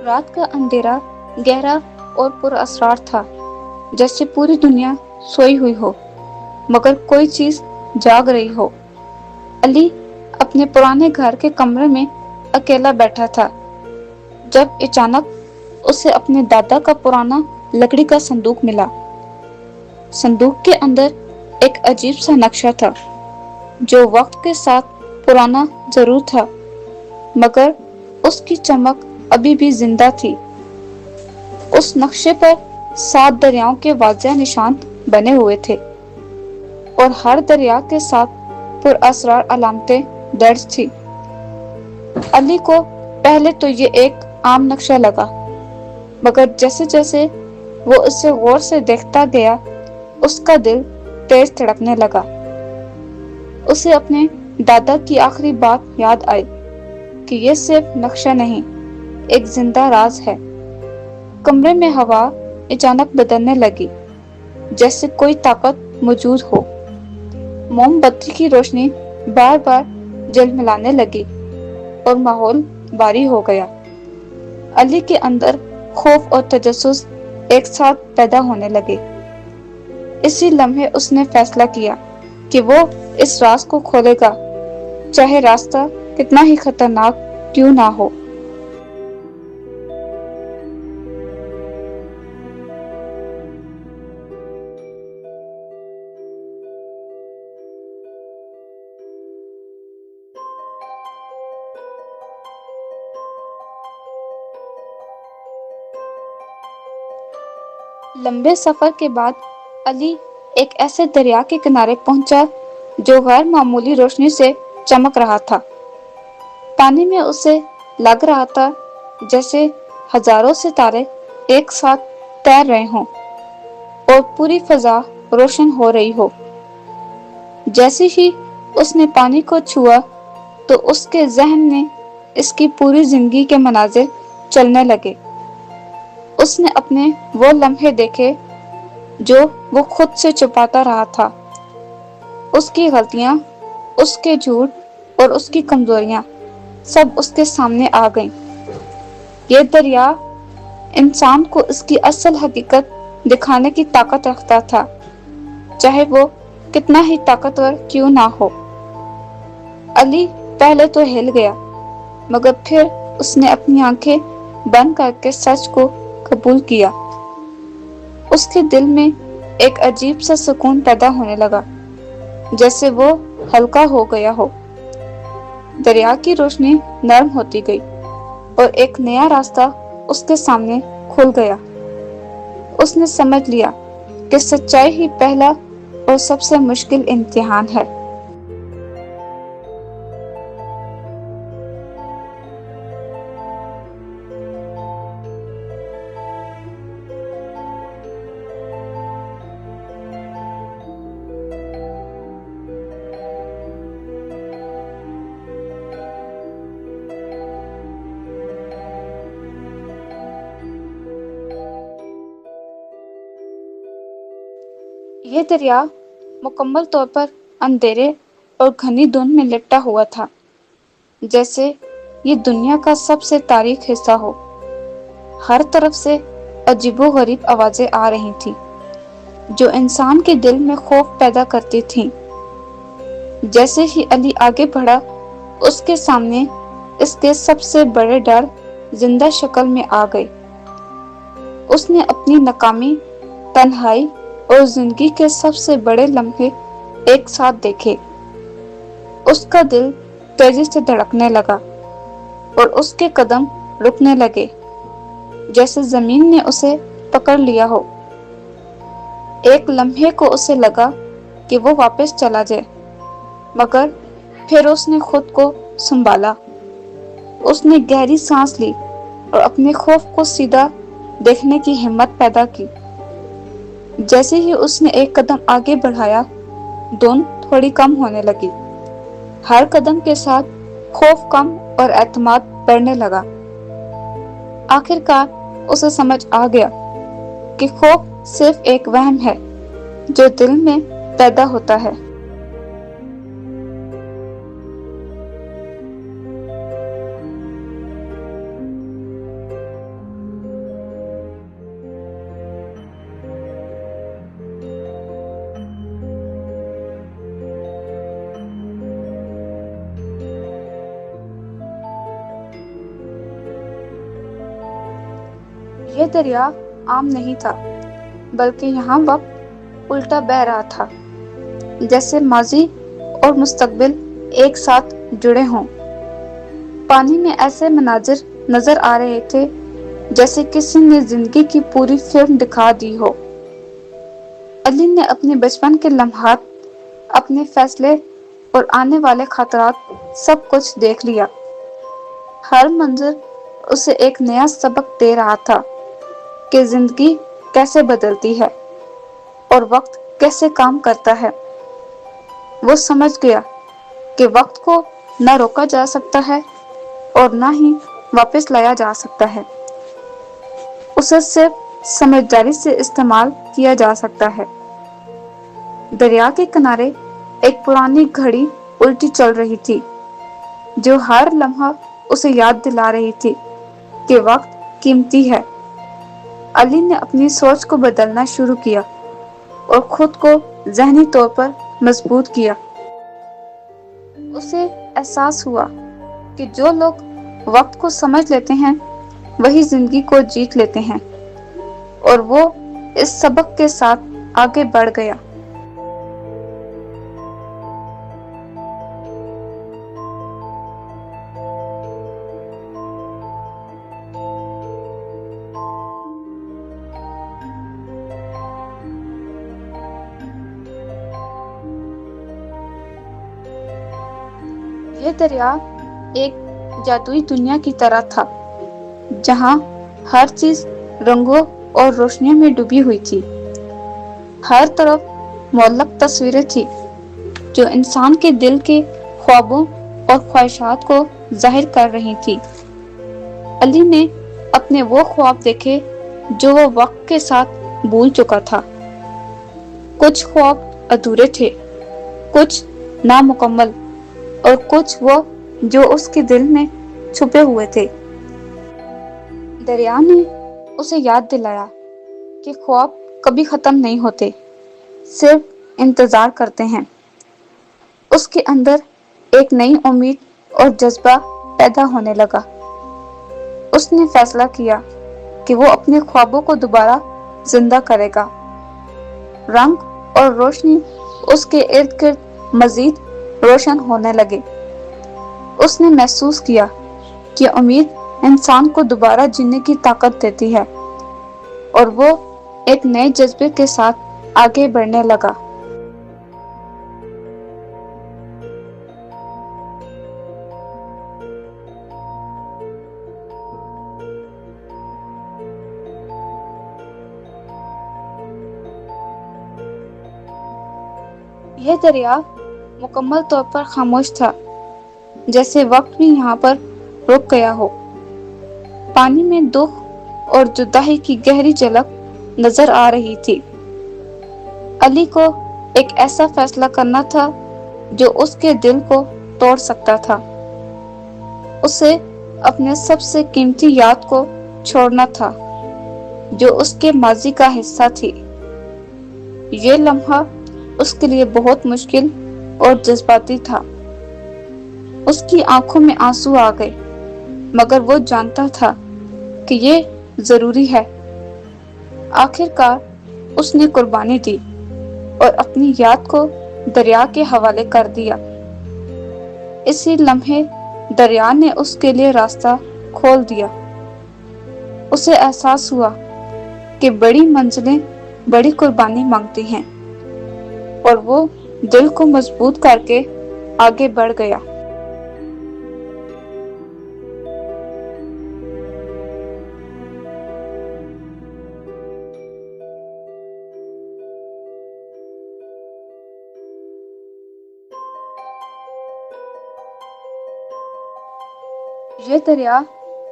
رات کا اندھیرا گہرا اور پر اسرار تھا، جیسے پوری دنیا سوئی ہوئی ہو مگر کوئی چیز جاگ رہی ہو۔ علی اپنے پرانے گھر کے کمرے میں اکیلا بیٹھا تھا جب اچانک اسے اپنے دادا کا پرانا لکڑی کا صندوق ملا۔ صندوق کے اندر ایک عجیب سا نقشہ تھا جو وقت کے ساتھ پرانا ضرور تھا مگر اس کی چمک ابھی بھی زندہ تھی۔ اس نقشے پر 7 دریاؤں کے واضح نشان بنے ہوئے تھے اور ہر دریا کے ساتھ پر اسرار علامتیں درج تھی۔ علی کو پہلے تو یہ ایک عام نقشہ لگا مگر جیسے جیسے وہ اسے غور سے دیکھتا گیا اس کا دل تیز دھڑکنے لگا۔ اسے اپنے دادا کی آخری بات یاد آئی کہ یہ صرف نقشہ نہیں، ایک زندہ راز ہے۔ کمرے میں ہوا اچانک بدلنے لگی جیسے کوئی طاقت موجود ہو۔ موم بتی کی روشنی بار بار جلملانے لگی اور ماحول بھاری ہو گیا۔ علی کے اندر خوف اور تجسس ایک ساتھ پیدا ہونے لگے۔ اسی لمحے اس نے فیصلہ کیا کہ وہ اس راز کو کھولے گا، چاہے راستہ کتنا ہی خطرناک کیوں نہ ہو۔ لمبے سفر کے بعد علی ایک ایسے دریا کے کنارے پہنچا جو غیر معمولی روشنی سے چمک رہا تھا۔ پانی میں اسے لگ رہا تھا جیسے ہزاروں ستارے ایک ساتھ تیر رہے ہوں اور پوری فضا روشن ہو رہی ہو۔ جیسے ہی اس نے پانی کو چھوا تو اس کے ذہن میں اس کی پوری زندگی کے مناظر چلنے لگے۔ اس نے اپنے وہ لمحے دیکھے جو وہ خود سے چھپاتا رہا تھا، اس کی غلطیاں، اس کے جھوٹ اور اس کی کمزوریاں سب اس کے سامنے آ گئیں۔ یہ دریا انسان کو اس کی اصل حقیقت دکھانے کی طاقت رکھتا تھا، چاہے وہ کتنا ہی طاقتور کیوں نہ ہو۔ علی پہلے تو ہل گیا مگر پھر اس نے اپنی آنکھیں بند کر کے سچ کو قبول کیا۔ اس کے دل میں ایک عجیب سا سکون پیدا ہونے لگا، جیسے وہ ہلکا ہو گیا ہو۔ دریا کی روشنی نرم ہوتی گئی اور ایک نیا راستہ اس کے سامنے کھل گیا۔ اس نے سمجھ لیا کہ سچائی ہی پہلا اور سب سے مشکل امتحان ہے۔ یہ دریا مکمل طور پر اندھیرے اور گھنی دھند میں لپٹا ہوا تھا، جیسے یہ دنیا کا سب سے تاریک حصہ ہو۔ ہر طرف سے عجیب و غریب آوازیں آ رہی تھیں جو انسان کے دل میں خوف پیدا کرتی تھیں۔ جیسے ہی علی آگے بڑھا اس کے سامنے اس کے سب سے بڑے ڈر زندہ شکل میں آ گئے۔ اس نے اپنی ناکامی، تنہائی اور زندگی کے سب سے بڑے لمحے ایک ساتھ دیکھے۔ اس کا دل تیزی سے دھڑکنے لگا اور اس کے قدم رکنے لگے جیسے زمین نے اسے پکڑ لیا ہو۔ ایک لمحے کو اسے لگا کہ وہ واپس چلا جائے مگر پھر اس نے خود کو سنبھالا۔ اس نے گہری سانس لی اور اپنے خوف کو سیدھا دیکھنے کی ہمت پیدا کی۔ جیسے ہی اس نے ایک قدم آگے بڑھایا دھند تھوڑی کم ہونے لگی۔ ہر قدم کے ساتھ خوف کم اور اعتماد بڑھنے لگا۔ آخر کار اسے سمجھ آ گیا کہ خوف صرف ایک وہم ہے جو دل میں پیدا ہوتا ہے۔ یہ دریا عام نہیں تھا، بلکہ یہاں وقت الٹا بہہ رہا تھا، جیسے ماضی اور مستقبل ایک ساتھ جڑے ہوں۔ پانی میں ایسے مناظر نظر آ رہے تھے جیسے کسی نے زندگی کی پوری فلم دکھا دی ہو۔ علی نے اپنے بچپن کے لمحات، اپنے فیصلے اور آنے والے خطرات سب کچھ دیکھ لیا۔ ہر منظر اسے ایک نیا سبق دے رہا تھا کہ زندگی کیسے بدلتی ہے اور وقت کیسے کام کرتا ہے۔ وہ سمجھ گیا کہ وقت کو نہ روکا جا سکتا ہے اور نہ ہی واپس لایا جا سکتا ہے، اسے صرف سمجھداری سے استعمال کیا جا سکتا ہے۔ دریا کے کنارے ایک پرانی گھڑی الٹی چل رہی تھی، جو ہر لمحہ اسے یاد دلا رہی تھی کہ وقت قیمتی ہے۔ علی نے اپنی سوچ کو بدلنا شروع کیا اور خود کو ذہنی طور پر مضبوط کیا۔ اسے احساس ہوا کہ جو لوگ وقت کو سمجھ لیتے ہیں وہی زندگی کو جیت لیتے ہیں، اور وہ اس سبق کے ساتھ آگے بڑھ گیا۔ یہ دریا ایک جادوئی دنیا کی طرح تھا، جہاں ہر چیز رنگوں اور روشنیوں میں ڈوبی ہوئی تھی۔ ہر طرف معلق تصویریں تھیں جو انسان کے دل کے خوابوں اور خواہشات کو ظاہر کر رہی تھی۔ علی نے اپنے وہ خواب دیکھے جو وہ وقت کے ساتھ بھول چکا تھا۔ کچھ خواب ادھورے تھے، کچھ نامکمل، اور کچھ وہ جو اس کے دل میں چھپے ہوئے تھے۔ دریا نے اسے یاد دلایا کہ خواب کبھی ختم نہیں ہوتے، صرف انتظار کرتے ہیں۔ اس کے اندر ایک نئی امید اور جذبہ پیدا ہونے لگا۔ اس نے فیصلہ کیا کہ وہ اپنے خوابوں کو دوبارہ زندہ کرے گا۔ رنگ اور روشنی اس کے ارد گرد مزید روشن ہونے لگے۔ اس نے محسوس کیا کہ امید انسان کو دوبارہ جینے کی طاقت دیتی ہے، اور وہ ایک نئے جذبے کے ساتھ آگے بڑھنے لگا۔ یہ دریا مکمل طور پر خاموش تھا، جیسے وقت بھی یہاں پر رک گیا ہو۔ پانی میں دکھ اور جدائی کی گہری جھلک نظر آ رہی تھی۔ علی کو ایک ایسا فیصلہ کرنا تھا جو اس کے دل کو توڑ سکتا تھا۔ اسے اپنے سب سے قیمتی یاد کو چھوڑنا تھا، جو اس کے ماضی کا حصہ تھی۔ یہ لمحہ اس کے لیے بہت مشکل اور جذباتی تھا۔ اس کی آنکھوں میں آنسو آ گئے، مگر وہ جانتا تھا کہ یہ ضروری ہے۔ آخر کار اس نے قربانی دی اور اپنی یاد کو دریا کے حوالے کر دیا۔ اسی لمحے دریا نے اس کے لیے راستہ کھول دیا۔ اسے احساس ہوا کہ بڑی منزلیں بڑی قربانی مانگتی ہیں، اور وہ دل کو مضبوط کر کے آگے بڑھ گیا۔ یہ دریا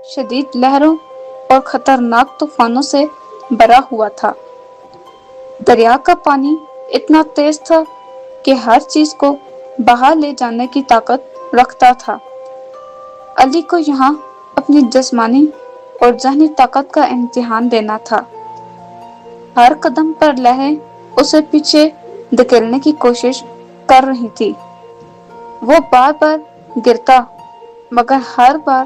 شدید لہروں اور خطرناک طوفانوں سے بھرا ہوا تھا۔ دریا کا پانی اتنا تیز تھا کہ ہر چیز کو بہا لے جانے کی طاقت رکھتا تھا۔ علی کو یہاں اپنی جسمانی اور ذہنی طاقت کا امتحان دینا تھا۔ ہر قدم پر لہریں اسے پیچھے دھکیلنے کی کوشش کر رہی تھی۔ وہ بار بار گرتا، مگر ہر بار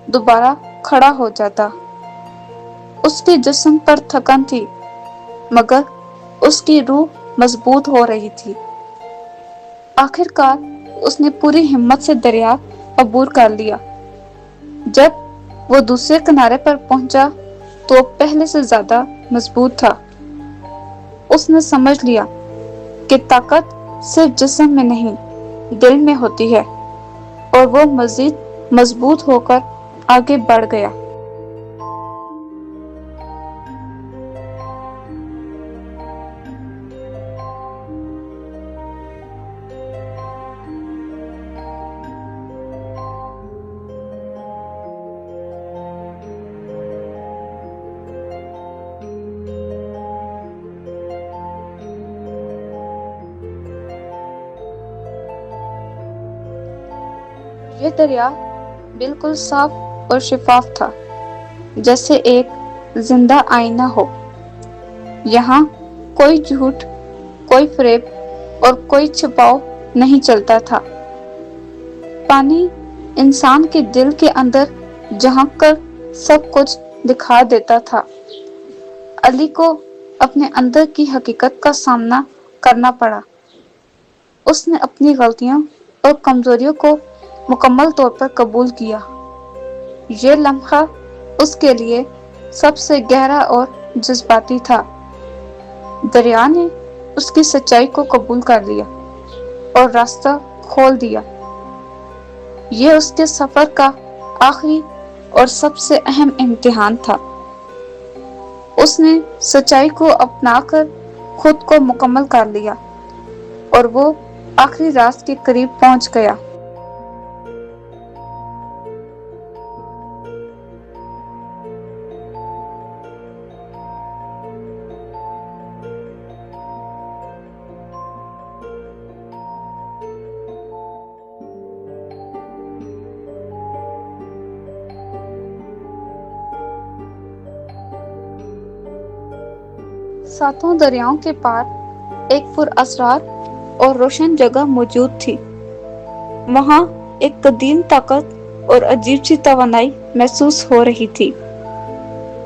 دوبارہ کھڑا ہو جاتا۔ اس کے جسم پر تھکن تھی، مگر اس کی روح مضبوط ہو رہی تھی۔ آخر کار اس نے پوری ہمت سے دریا عبور کر لیا۔ جب وہ دوسرے کنارے پر پہنچا تو وہ پہلے سے زیادہ مضبوط تھا۔ اس نے سمجھ لیا کہ طاقت صرف جسم میں نہیں، دل میں ہوتی ہے، اور وہ مزید مضبوط ہو کر آگے بڑھ گیا۔ یہ دریا بالکل صاف اور شفاف تھا، جیسے ایک زندہ آئینہ ہو۔ یہاں کوئی جھوٹ، کوئی فریب اور کوئی چھپاؤ نہیں چلتا تھا۔ پانی انسان کے دل کے اندر جھانک کر سب کچھ دکھا دیتا تھا۔ علی کو اپنے اندر کی حقیقت کا سامنا کرنا پڑا۔ اس نے اپنی غلطیوں اور کمزوریوں کو مکمل طور پر قبول کیا۔ یہ لمحہ اس کے لیے سب سے گہرا اور جذباتی تھا۔ دریا نے اس کی سچائی کو قبول کر لیا اور راستہ کھول دیا۔ یہ اس کے سفر کا آخری اور سب سے اہم امتحان تھا۔ اس نے سچائی کو اپنا کر خود کو مکمل کر لیا اور وہ آخری راز کے قریب پہنچ گیا۔ ساتوں دریاؤں کے پار ایک پراسرار اور روشن جگہ موجود تھی۔ وہاں ایک قدیم طاقت اور عجیب سی توانائی محسوس ہو رہی تھی۔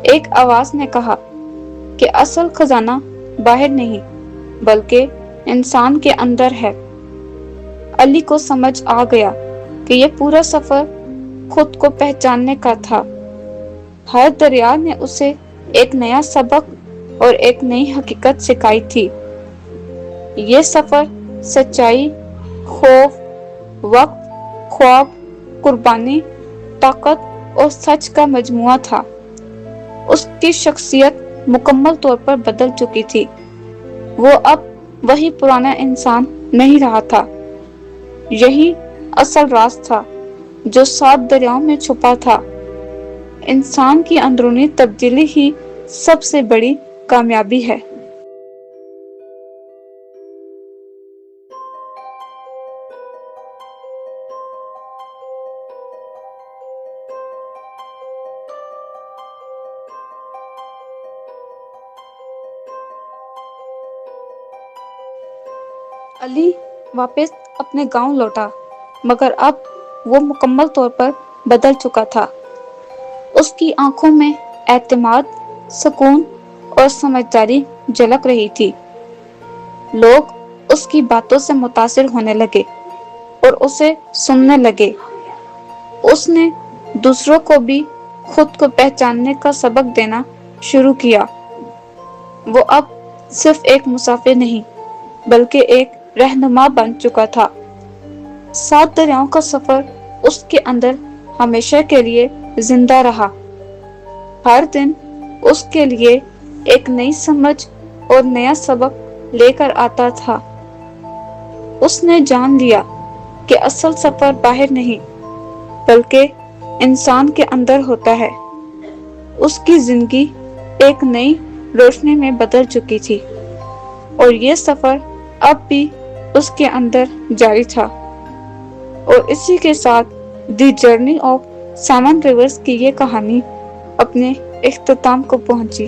ایک آواز نے کہا کہ اصل خزانہ باہر نہیں بلکہ انسان کے اندر ہے۔ علی کو سمجھ آ گیا کہ یہ پورا سفر خود کو پہچاننے کا تھا۔ ہر دریا نے اسے ایک نیا سبق اور ایک نئی حقیقت سکھائی تھی۔ یہ سفر سچائی، خوف، وقت، خواب، قربانی، طاقت اور سچ کا مجموعہ تھا۔ اس کی شخصیت مکمل طور پر بدل چکی تھی۔ وہ اب وہی پرانا انسان نہیں رہا تھا۔ یہی اصل راز تھا جو 7 دریاؤں میں چھپا تھا۔ انسان کی اندرونی تبدیلی ہی سب سے بڑی کامیابی ہے۔ علی واپس اپنے گاؤں لوٹا، مگر اب وہ مکمل طور پر بدل چکا تھا۔ اس کی آنکھوں میں اعتماد، سکون اور سمجھداری جھلک رہی تھی۔ لوگ اس کی باتوں سے متاثر ہونے لگے اور اسے سننے لگے۔ اس نے دوسروں کو بھی خود کو پہچاننے کا سبق دینا شروع کیا۔ وہ اب صرف ایک مسافر نہیں بلکہ ایک رہنما بن چکا تھا۔ 7 دریاؤں کا سفر اس کے اندر ہمیشہ کے لیے زندہ رہا۔ ہر دن اس کے لیے ایک نئی سمجھ اور نیا سبق لے کر آتا تھا۔ اس نے جان لیا کہ اصل سفر باہر نہیں بلکہ انسان کے اندر ہوتا ہے۔ اس کی زندگی ایک نئی روشنی میں بدل چکی تھی اور یہ سفر اب بھی اس کے اندر جاری تھا۔ اور اسی کے ساتھ دی جرنی آف 7 ریورز کی یہ کہانی اپنے اختتام کو پہنچی۔